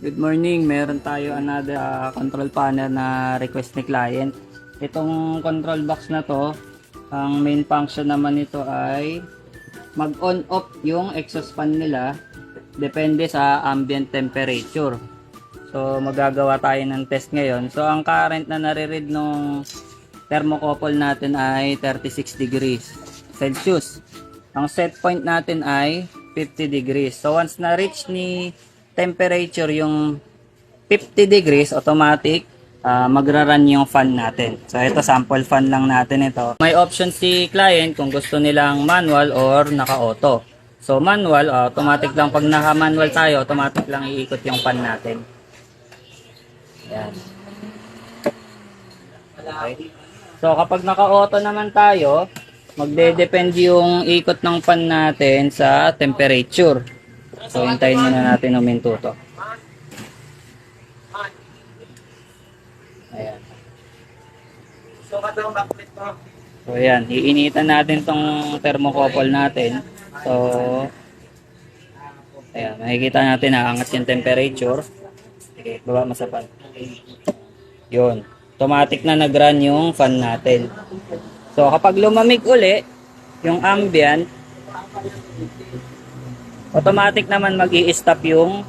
Good morning, meron tayo another control panel na request ni client. Itong control box na to, ang main function naman nito ay mag-on off yung exhaust fan nila depende sa ambient temperature. So magagawa tayo ng test ngayon. So ang current na nare-read nung thermocouple natin ay 36 degrees Celsius. Ang set point natin ay 50 degrees. So once na reach ni temperature yung 50 degrees, automatic magra-run yung fan natin. So ito sample fan lang natin ito. May option si client kung gusto nilang manual or naka-auto. So manual, automatic lang pag naka-manual tayo, automatic lang iikot yung fan natin. Ayan. Okay. So kapag naka-auto naman tayo, magde-depend yung ikot ng fan natin sa temperature. So, hintayin muna natin uminto to. Ayan. So, ayan. Iinitan natin tong thermocouple natin. So, ayan. Makikita natin naangat yung temperature. Okay, baba masapan. Yun. Automatic na nag-run yung fan natin. So, kapag lumamig uli, yung ambient, automatic naman mag-i-stop yung